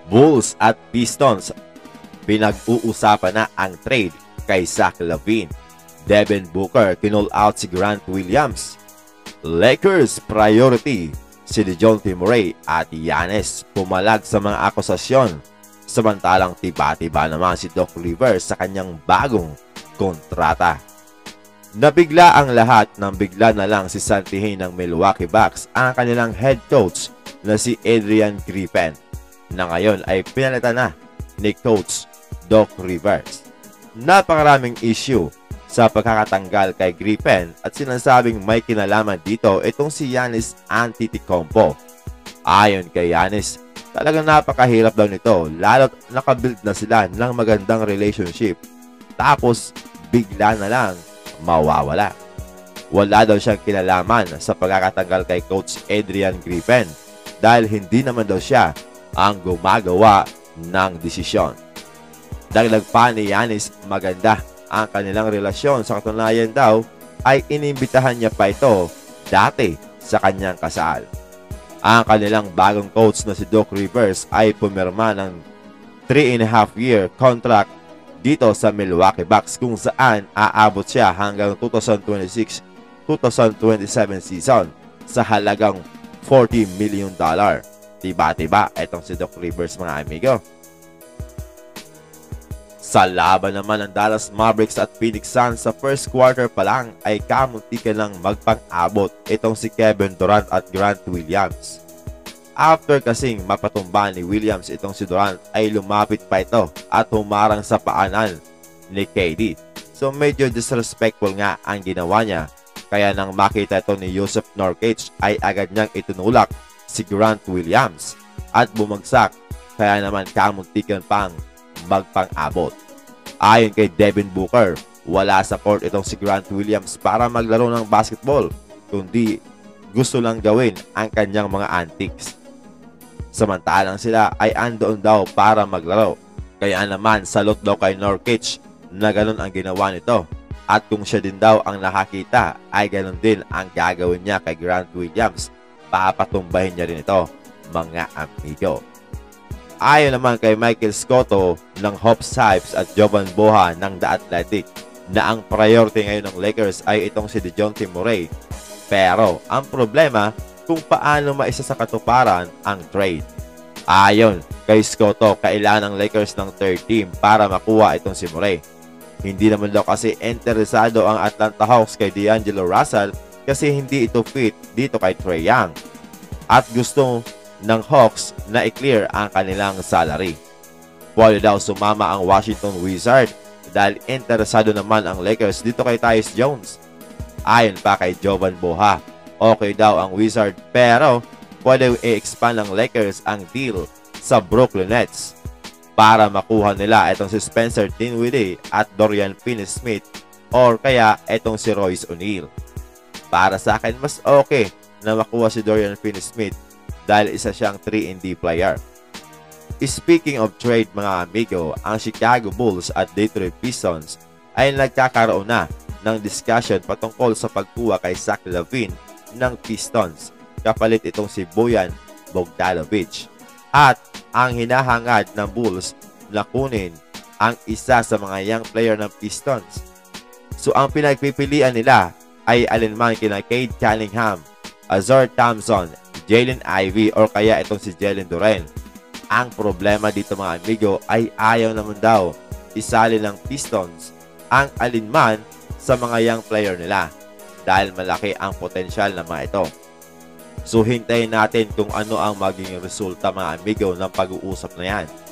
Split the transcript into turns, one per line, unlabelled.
Bulls at Pistons, pinag-uusapan na ang trade kay Zach LaVine. Devin Booker kinall out si Grant Williams. Lakers priority si DeJounte Murray at Giannis pumalag sa mga akusasyon. Samantalang tiba-tiba naman si Doc Rivers sa kanyang bagong kontrata. Nabigla ang lahat nang bigla na lang si santihin ng Milwaukee Bucks ang kanilang head coach na si Adrian Griffin, na ngayon ay pinalitan na ni Coach Doc Rivers. Napakaraming issue sa pagkakatanggal kay Griffin at sinasabing may kinalaman dito itong si Giannis Antetokounmpo. Ayon kay Giannis, talagang napakahirap daw nito lalo't nakabuild na sila ng magandang relationship. Tapos bigla na lang mawawala. Wala daw siyang kinalaman sa pagkakatanggal kay Coach Adrian Griffin dahil hindi naman daw siya ang gumagawa ng desisyon. Dagdag pa ni Giannis, maganda ang kanilang relasyon. Sa katunayan daw ay inimbitahan niya pa ito dati sa kanyang kasal. Ang kanilang bagong coach na si Doc Rivers ay pumirma ng 3.5-year contract dito sa Milwaukee Bucks kung saan aabot siya hanggang 2026-2027 season sa halagang $40 million. Tiba-tiba itong si Doc Rivers, mga amigo. Sa laban naman ng Dallas Mavericks at Phoenix Suns, sa first quarter pa lang ay kamunti ka lang magpang-abot itong si Kevin Durant at Grant Williams. After kasing mapatumba ni Williams itong si Durant ay lumapit pa ito at humarang sa paanan ni KD. So medyo disrespectful nga ang ginawa niya, kaya nang makita ito ni Jusuf Nurkic ay agad niyang itinulak si Grant Williams at bumagsak, kaya naman kamuntikan pang magpang-abot. Ayon kay Devin Booker, wala sa court itong si Grant Williams para maglaro ng basketball, kundi gusto lang gawin ang kanyang mga antics. Samantalang sila ay andoon daw para maglaro, kaya naman salot daw kay Nurkic na ganun ang ginawa nito, at kung siya din daw ang nakakita ay ganun din ang gagawin niya kay Grant Williams. Papatumbahin niya rin ito, mga amigo. Ayon naman kay Michael Scotto ng Hawks Hypes at Jovan Boha ng The Athletic na ang priority ngayon ng Lakers ay itong si DeJounte Murray. Pero ang problema kung paano maisa sa katuparan ang trade. Ayon kay Scotto, kailangan ng Lakers ng third team para makuha itong si Murray. Hindi naman daw kasi interesado ang Atlanta Hawks kay D'Angelo Russell kasi hindi ito fit dito kay Trae Young. At gusto ng Hawks na i-clear ang kanilang salary. Pwede daw sumama ang Washington Wizards dahil interesado naman ang Lakers dito kay Tyus Jones. Ayon pa kay Jovan Boha, okay daw ang Wizards pero pwede i-expand ng Lakers ang deal sa Brooklyn Nets para makuha nila itong si Spencer Dinwiddie at Dorian Finney-Smith or kaya itong si Royce O'Neal. Para sa akin, mas okay na makuha si Dorian Finney-Smith dahil isa siyang 3-and-D player. Speaking of trade, mga amigo, ang Chicago Bulls at Detroit Pistons ay nagkakaroon na ng discussion patungkol sa pagkuha kay Zach LaVine ng Pistons kapalit itong si Bojan Bogdanovic. At ang hinahangad ng Bulls na kunin ang isa sa mga young player ng Pistons. So ang pinagpipilian nila ay alinman kina Cade Cunningham, Ausar Thompson, Jalen Ivey or kaya itong si Jalen Duren. Ang problema dito, mga amigo, ay ayaw naman daw isali ng Pistons ang alinman sa mga young player nila dahil malaki ang potensyal na mga ito. So hintayin natin kung ano ang magiging resulta, mga amigo, ng pag-uusap na yan.